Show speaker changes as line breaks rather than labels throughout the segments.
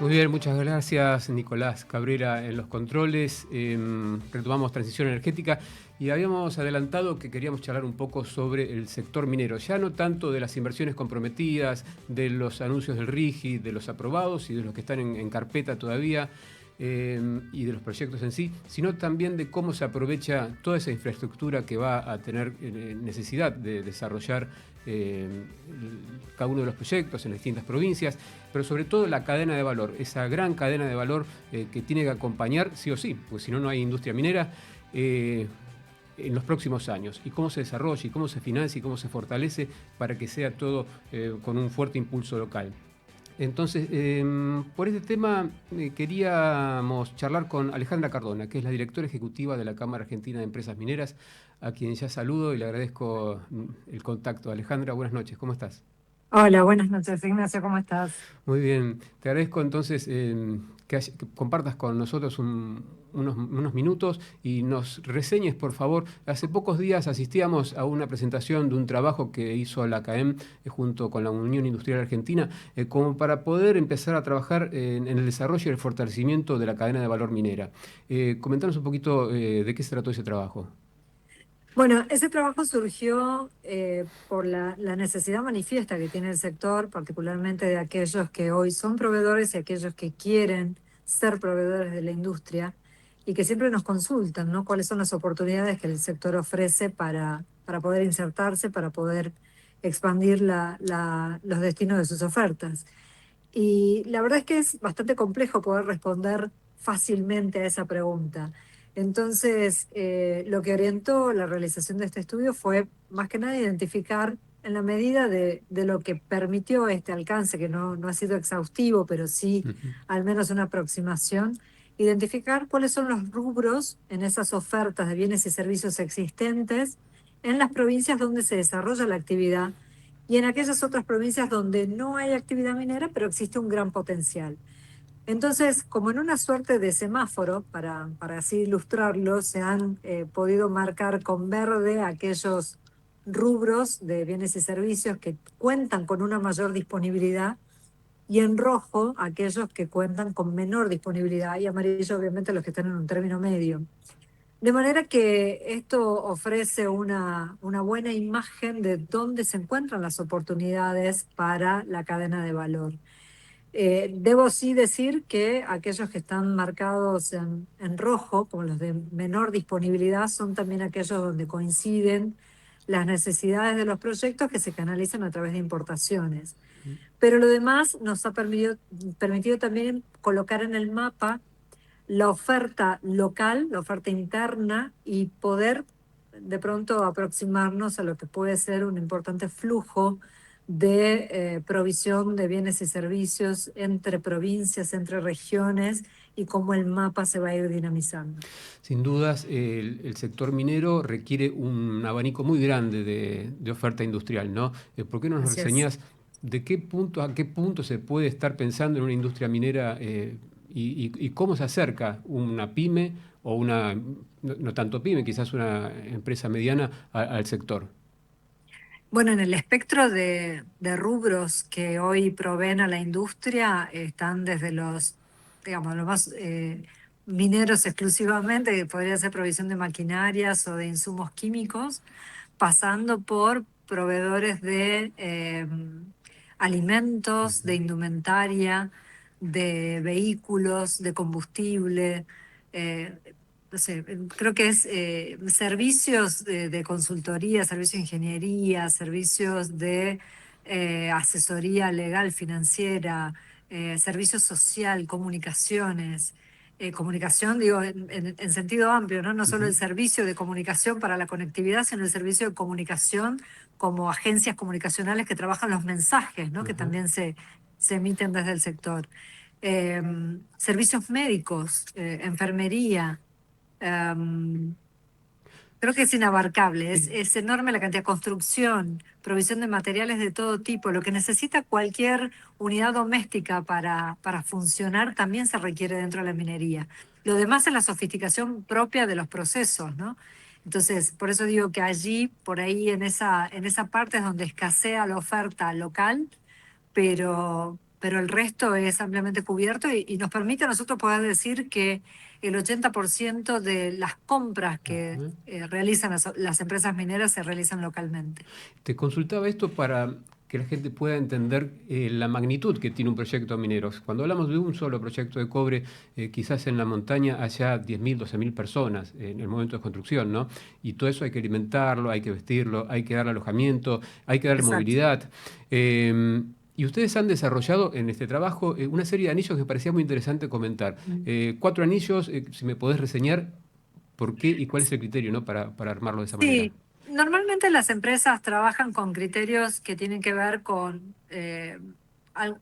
Muy bien, muchas gracias Nicolás Cabrera en los controles. Retomamos transición energética y habíamos adelantado que queríamos charlar un poco sobre el sector minero, ya no tanto de las inversiones comprometidas, de los anuncios del RIGI, de los aprobados y de los que están en carpeta todavía, y de los proyectos en sí, sino también de cómo se aprovecha toda esa infraestructura que va a tener necesidad de desarrollar cada uno de los proyectos en las distintas provincias, pero sobre todo la cadena de valor, esa gran cadena de valor que tiene que acompañar sí o sí, porque si no, no hay industria minera en los próximos años, y cómo se desarrolla, y cómo se financia, y cómo se fortalece para que sea todo con un fuerte impulso local. Entonces, por este tema queríamos charlar con Alejandra Cardona, que es la directora ejecutiva de la Cámara Argentina de Empresas Mineras, a quien ya saludo y le agradezco el contacto. Alejandra, buenas noches, ¿cómo estás?
Hola, buenas noches, Ignacio, ¿cómo estás?
Muy bien, te agradezco entonces que compartas con nosotros unos minutos y nos reseñes, por favor. Hace pocos días asistíamos a una presentación de un trabajo que hizo la CAEM junto con la Unión Industrial Argentina, como para poder empezar a trabajar en el desarrollo y el fortalecimiento de la cadena de valor minera. Comentanos un poquito de qué se trató ese trabajo.
Bueno, ese trabajo surgió por la necesidad manifiesta que tiene el sector, particularmente de aquellos que hoy son proveedores y aquellos que quieren ser proveedores de la industria y que siempre nos consultan, ¿no? ¿Cuáles son las oportunidades que el sector ofrece para poder insertarse, para poder expandir los destinos de sus ofertas? Y la verdad es que es bastante complejo poder responder fácilmente a esa pregunta. Entonces, lo que orientó la realización de este estudio fue más que nada identificar en la medida de lo que permitió este alcance, que no ha sido exhaustivo, pero sí
Ujú.
al menos una aproximación, identificar cuáles son los rubros en esas ofertas de bienes y servicios existentes en las provincias donde se desarrolla la actividad y en aquellas otras provincias donde no hay actividad minera, pero existe un gran potencial. Entonces, como en una suerte de semáforo, para así ilustrarlo, se han podido marcar con verde aquellos rubros de bienes y servicios que cuentan con una mayor disponibilidad y en rojo aquellos que cuentan con menor disponibilidad y amarillo obviamente los que están en un término medio. De manera que esto ofrece una buena imagen de dónde se encuentran las oportunidades para la cadena de valor. Debo sí decir que aquellos que están marcados en rojo, como los de menor disponibilidad, son también aquellos donde coinciden las necesidades de los proyectos que se canalizan a través de importaciones. Pero lo demás nos ha permitido también colocar en el mapa la oferta local, la oferta interna y poder de pronto aproximarnos a lo que puede ser un importante flujo de provisión de bienes y servicios entre provincias, entre regiones y cómo el mapa se va a ir dinamizando.
Sin dudas, el sector minero requiere un abanico muy grande de oferta industrial, ¿no? ¿Por qué no nos
Así es.
reseñás de qué punto a qué punto se puede estar pensando en una industria minera y cómo se acerca una pyme o una, no tanto pyme, quizás una empresa mediana al sector?
Bueno, en el espectro de rubros que hoy proveen a la industria están desde digamos, los más mineros exclusivamente, que podría ser provisión de maquinarias o de insumos químicos, pasando por proveedores de alimentos, de indumentaria, de vehículos, de combustible. eh, no sé, creo que es servicios de consultoría, servicios de ingeniería, servicios de asesoría legal, financiera, servicio social, comunicaciones. Comunicación, digo, en sentido amplio, ¿no? No solo el
Ujú.
servicio de comunicación para la conectividad, sino el servicio de comunicación como agencias comunicacionales que trabajan los mensajes, ¿no? Que
Ajá.
también se emiten desde el sector. Eh, Servicios médicos, enfermería. em, Creo que es inabarcable,
Sí.
es enorme la cantidad de construcción, provisión de materiales de todo tipo. Lo que necesita cualquier unidad doméstica para funcionar también se requiere dentro de la minería. Lo demás es la sofisticación propia de los procesos, ¿no? Entonces, por eso digo que allí, por ahí, en esa parte es donde escasea la oferta local, pero pero el resto es ampliamente cubierto y nos permite a nosotros poder decir que el 80% de las compras que
Ajá.
realizan las empresas mineras se realizan localmente.
Te consultaba esto para que la gente pueda entender la magnitud que tiene un proyecto minero. Cuando hablamos de un solo proyecto de cobre, quizás en la montaña haya 10.000, 12.000 personas en el momento de construcción, ¿no? Y todo eso hay que alimentarlo, hay que vestirlo, hay que darle alojamiento, hay que darle
Exacto.
movilidad. Y ustedes han desarrollado en este trabajo una serie de anillos que me parecía muy interesante comentar. 4 anillos, si me podés reseñar por qué y cuál es el criterio, ¿no? para armarlo de esa manera.
Sí, normalmente las empresas trabajan con criterios que tienen que ver con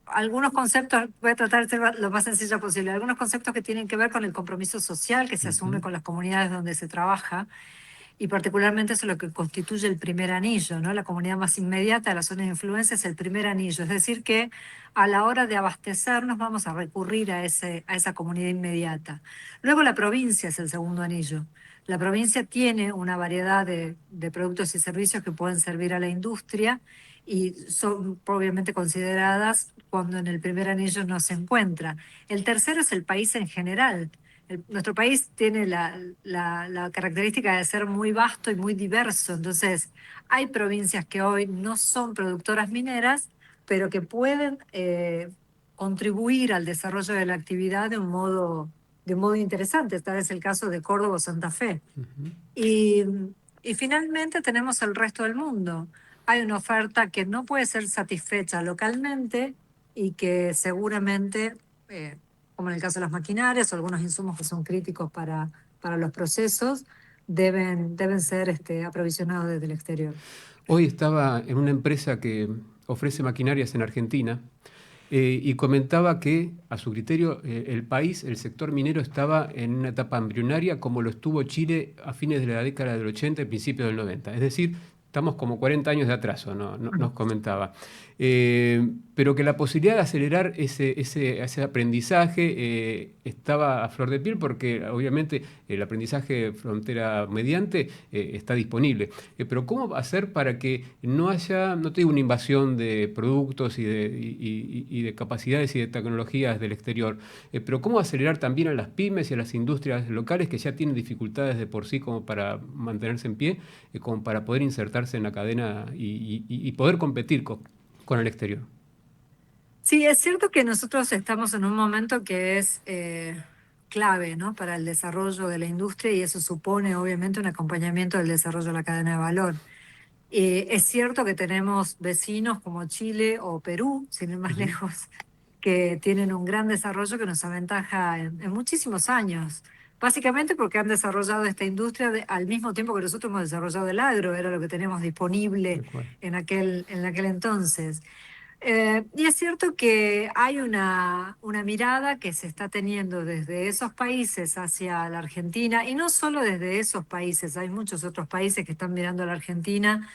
algunos conceptos, voy a tratar de ser lo más sencillo posible, algunos conceptos que tienen que ver con el compromiso social que se asume
Ujú.
con las comunidades donde se trabaja, y particularmente eso es lo que constituye el primer anillo, ¿no? La comunidad más inmediata de la zona de influencia es el primer anillo, es decir que a la hora de abastecernos vamos a recurrir a esa comunidad inmediata. Luego la provincia es el segundo anillo. La provincia tiene una variedad de productos y servicios que pueden servir a la industria y son obviamente consideradas cuando en el primer anillo no se encuentra. El tercero es el país en general. Nuestro país tiene la característica de ser muy vasto y muy diverso, entonces hay provincias que hoy no son productoras mineras, pero que pueden contribuir al desarrollo de la actividad de un modo interesante. Tal es el caso de Córdoba o Santa Fe.
Ujú.
Y, y finalmente tenemos el resto del mundo. Hay una oferta que no puede ser satisfecha localmente y que seguramente, como en el caso de las maquinarias o algunos insumos que son críticos para los procesos, deben ser aprovisionados desde el exterior.
Hoy estaba en una empresa que ofrece maquinarias en Argentina y comentaba que, a su criterio, el país, el sector minero, estaba en una etapa embrionaria como lo estuvo Chile a fines de la década del 80 y principios del 90. Es decir, estamos como 40 años de atraso, nos comentaba. Pero que la posibilidad de acelerar ese aprendizaje estaba a flor de piel porque obviamente el aprendizaje frontera mediante está disponible. Pero ¿cómo hacer para que no haya, no te digo una invasión de productos y de capacidades y de tecnologías del exterior, pero cómo acelerar también a las pymes y a las industrias locales que ya tienen dificultades de por sí como para mantenerse en pie, como para poder insertarse en la cadena y poder competir con el exterior?
Sí, es cierto que nosotros estamos en un momento que es clave, ¿no? Para el desarrollo de la industria y eso supone obviamente un acompañamiento del desarrollo de la cadena de valor. Es cierto que tenemos vecinos como Chile o Perú, sin ir más
Ujú.
lejos, que tienen un gran desarrollo que nos aventaja en muchísimos años. Básicamente porque han desarrollado esta industria al mismo tiempo que nosotros hemos desarrollado el agro, era lo que teníamos disponible
Tal cual.
en aquel entonces. Y es cierto que hay una mirada que se está teniendo desde esos países hacia la Argentina, y no solo desde esos países, hay muchos otros países que están mirando a la Argentina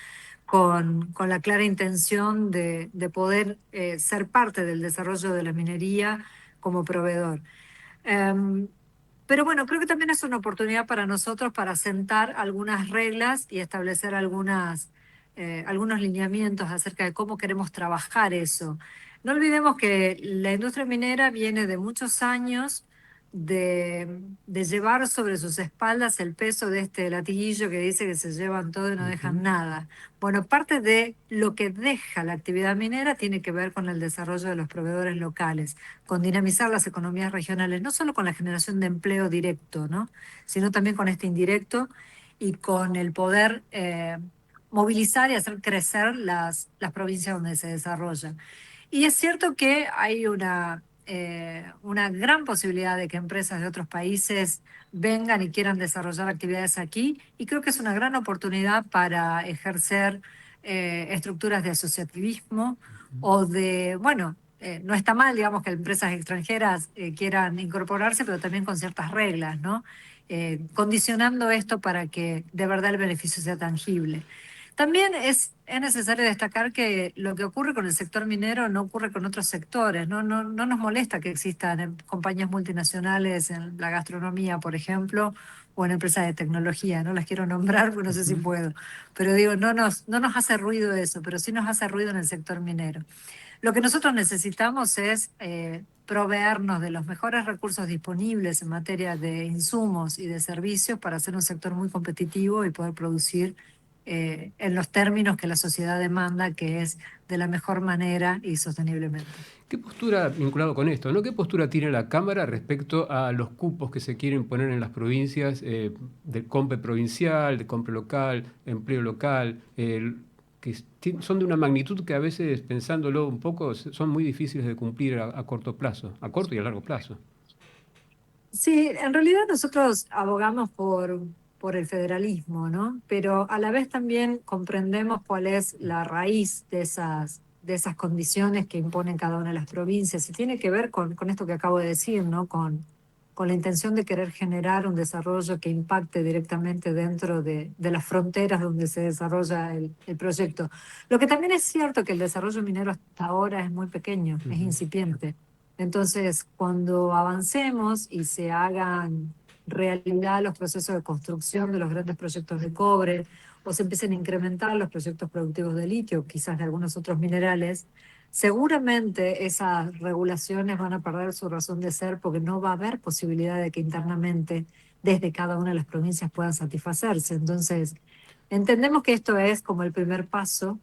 con la clara intención de poder ser parte del desarrollo de la minería como proveedor. Em, pero bueno, creo que también es una oportunidad para nosotros para sentar algunas reglas y establecer algunos lineamientos acerca de cómo queremos trabajar eso. No olvidemos que la industria minera viene de muchos años de llevar sobre sus espaldas el peso de este latiguillo que dice que se llevan todo y no dejan
Ujú.
nada. Bueno, parte de lo que deja la actividad minera tiene que ver con el desarrollo de los proveedores locales, con dinamizar las economías regionales, no solo con la generación de empleo directo, ¿no? Sino también con este indirecto y con el poder movilizar y hacer crecer las provincias donde se desarrolla. Y es cierto que hay una gran posibilidad de que empresas de otros países vengan y quieran desarrollar actividades aquí, y creo que es una gran oportunidad para ejercer estructuras de asociativismo o bueno, no está mal, digamos, que empresas extranjeras quieran incorporarse, pero también con ciertas reglas, ¿no? Condicionando esto para que de verdad el beneficio sea tangible. También es necesario destacar que lo que ocurre con el sector minero no ocurre con otros sectores, ¿no? No nos molesta que existan compañías multinacionales en la gastronomía, por ejemplo, o en empresas de tecnología. No las quiero nombrar porque no sé si
Ujú.
puedo, pero digo, no nos hace ruido eso, pero sí nos hace ruido en el sector minero. Lo que nosotros necesitamos es proveernos de los mejores recursos disponibles en materia de insumos y de servicios para hacer un sector muy competitivo y poder producir en los términos que la sociedad demanda, que es de la mejor manera y sosteniblemente.
¿Qué postura, vinculado con esto, ¿no? ¿Qué postura tiene la Cámara respecto a los cupos que se quieren poner en las provincias, de compra provincial, de compra local, empleo local, son de una magnitud que a veces, pensándolo un poco, son muy difíciles de cumplir a corto plazo, a corto y a largo plazo?
Sí, en realidad nosotros abogamos por el federalismo, ¿no? Pero a la vez también comprendemos cuál es la raíz de esas condiciones que imponen cada una de las provincias. Y tiene que ver con esto que acabo de decir, ¿no? Con la intención de querer generar un desarrollo que impacte directamente dentro de las fronteras donde se desarrolla el proyecto. Lo que también es cierto que el desarrollo minero hasta ahora es muy pequeño, es incipiente. Entonces, cuando avancemos y se hagan realidad los procesos de construcción de los grandes proyectos de cobre o se empiecen a incrementar los proyectos productivos de litio, quizás de algunos otros minerales, seguramente esas regulaciones van a perder su razón de ser porque no va a haber posibilidad de que internamente desde cada una de las provincias puedan satisfacerse. Entonces, entendemos que esto es como el primer paso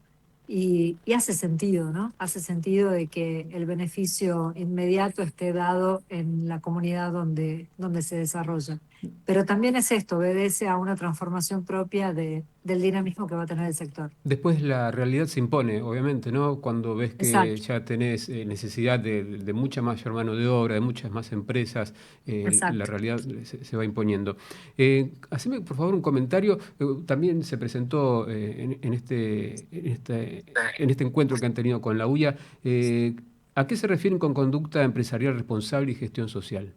y hace sentido, ¿no? Hace sentido de que el beneficio inmediato esté dado en la comunidad donde se desarrolla. Pero también es esto, obedece a una transformación propia del dinamismo que va a tener el sector.
Después la realidad se impone, obviamente, ¿no? Cuando ves que
Exacto,
ya tenés necesidad de mucha mayor mano de obra, de muchas más empresas, la
exacto.
realidad se va imponiendo. Haceme, por favor, un comentario. También se presentó en este encuentro que han tenido con la UIA. ¿A qué se refieren con conducta empresarial responsable y gestión social?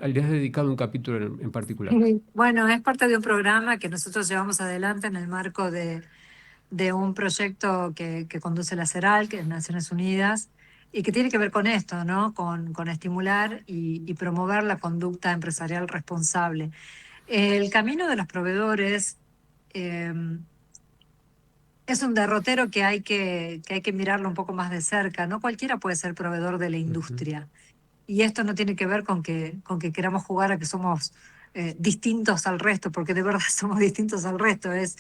Le has dedicado un capítulo en particular.
Bueno, es parte de un programa que nosotros llevamos adelante en el marco de un proyecto que conduce la CERAL, que es Naciones Unidas, y que tiene que ver con esto, ¿no? Con estimular y promover la conducta empresarial responsable. El camino de los proveedores eh, es un derrotero que hay que mirarlo un poco más de cerca. No cualquiera puede ser proveedor de la
Ujú.
industria. Y esto no tiene que ver con que queramos jugar a que somos distintos al resto, porque de verdad somos distintos al resto. Es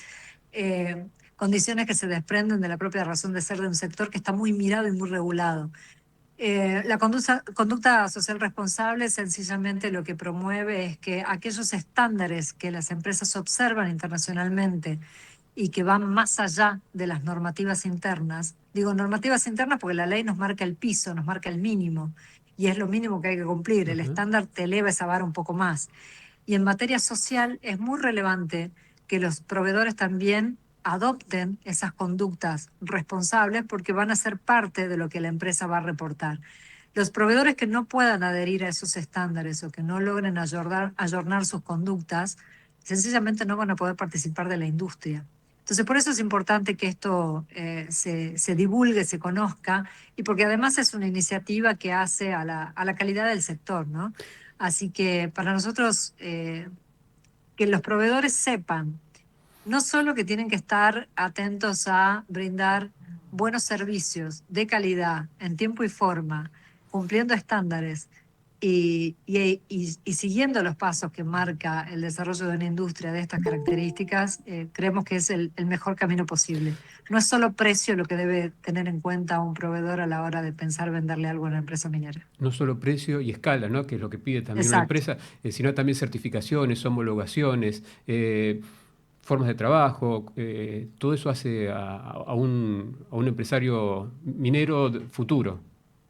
condiciones que se desprenden de la propia razón de ser de un sector que está muy mirado y muy regulado. La conducta social responsable sencillamente lo que promueve es que aquellos estándares que las empresas observan internacionalmente y que van más allá de las normativas internas, digo normativas internas porque la ley nos marca el piso, nos marca el mínimo, y es lo mínimo que hay que cumplir. El
Ajá.
estándar te eleva esa vara un poco más. Y en materia social es muy relevante que los proveedores también adopten esas conductas responsables porque van a ser parte de lo que la empresa va a reportar. Los proveedores que no puedan adherir a esos estándares o que no logren ayornar sus conductas, sencillamente no van a poder participar de la industria. Entonces, por eso es importante que esto se divulgue, se conozca, y porque además es una iniciativa que hace a la calidad del sector, ¿no? Así que para nosotros, que los proveedores sepan no solo que tienen que estar atentos a brindar buenos servicios de calidad, en tiempo y forma, cumpliendo estándares y siguiendo los pasos que marca el desarrollo de una industria de estas características, creemos que es el mejor camino posible. No es solo precio lo que debe tener en cuenta un proveedor a la hora de pensar venderle algo a una empresa minera.
No solo precio y escala, ¿no? Que es lo que pide también una
Exacto.
empresa, sino también certificaciones, homologaciones, formas de trabajo. Todo eso hace a un empresario minero futuro.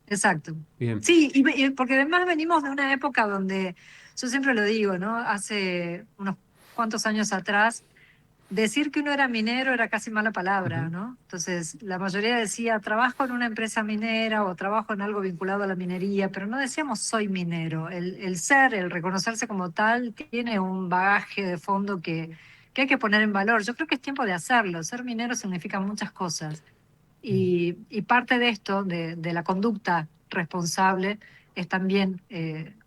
Exacto.
Bien.
Sí, y porque además venimos de una época donde, yo siempre lo digo, ¿no? Hace unos cuantos años atrás, decir que uno era minero era casi mala palabra,
Ujú.
¿no? Entonces, la mayoría decía, trabajo en una empresa minera o trabajo en algo vinculado a la minería, pero no decíamos soy minero. El ser, el reconocerse como tal, tiene un bagaje de fondo que hay que poner en valor. Yo creo que es tiempo de hacerlo. Ser minero significa muchas cosas. Y parte de esto, de la conducta responsable, es también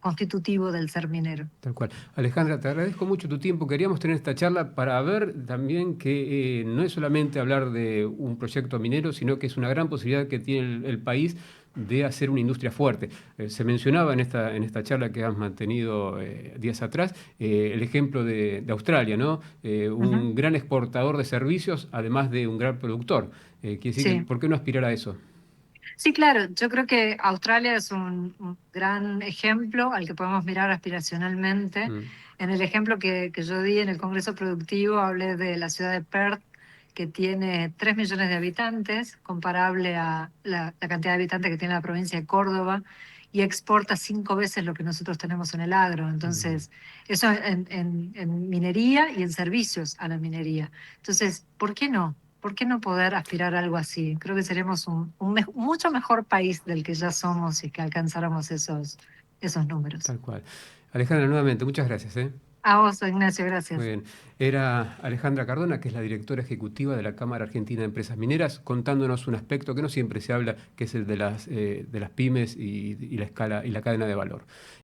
constitutivo del ser minero.
Tal cual. Alejandra, te agradezco mucho tu tiempo. Queríamos tener esta charla para ver también que no es solamente hablar de un proyecto minero, sino que es una gran posibilidad que tiene el país de hacer una industria fuerte. Se mencionaba en esta charla que has mantenido días atrás el ejemplo de Australia, ¿no?
Ujú.
Un gran exportador de servicios, además de un gran productor. Quiere decir que,
Sí.
¿por qué no aspirar a eso?
Sí, claro, yo creo que Australia es un gran ejemplo al que podemos mirar aspiracionalmente.
Mm,
En el ejemplo que yo di en el Congreso Productivo, hablé de la ciudad de Perth, que tiene 3 millones de habitantes, comparable a la cantidad de habitantes que tiene la provincia de Córdoba, y exporta 5 veces lo que nosotros tenemos en el agro.
mm,
Entonces, eso en minería y en servicios a la minería. Entonces, ¿por qué no? ¿Por qué no poder aspirar a algo así? Creo que seríamos mucho mejor país del que ya somos y que alcanzáramos esos números.
tal cual. Alejandra, nuevamente, muchas gracias, ¿eh?
A vos, Ignacio,
Muy
gracias.
bien. Era Alejandra Cardona, que es la directora ejecutiva de la Cámara Argentina de Empresas Mineras, contándonos un aspecto que no siempre se habla, que es el de las pymes y la escala y la cadena de valor.